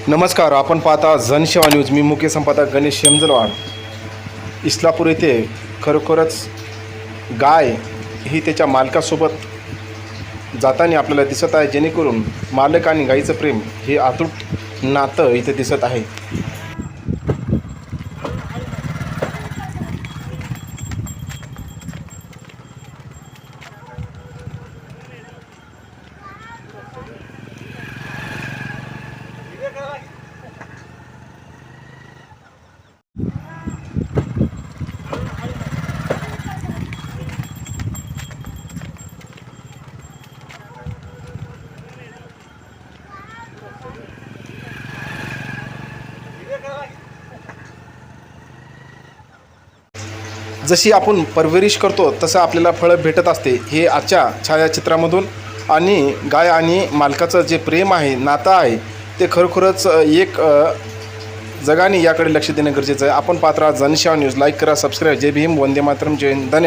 नमस्कार, आपण पाहता जनसेवा न्यूज. मी मुख्य संपादक गणेश शेमजलवाड. इस्लापूर येथे खरोखरच गाय ही त्याच्या मालकासोबत जाताना आपल्याला दिसत आहे, जेणेकरून मालक आणि गाईचं प्रेम हे अतूट नातं इथे दिसत आहे. जशी आपण परवरिश करतो तसं आपल्याला फळं भेटत असते. हे आजच्या छायाचित्रामधून आणि गाय आणि मालकाचं जे प्रेम आहे, नातं आहे, ते खरोखरच एक जगाने याकडे लक्ष देणं गरजेचं आहे. आपण पाहत राहा जनसेवा न्यूज. लाईक करा, सबस्क्राईब. जय भीम, वंदे मातरम, जय हिंद. धन्यवाद.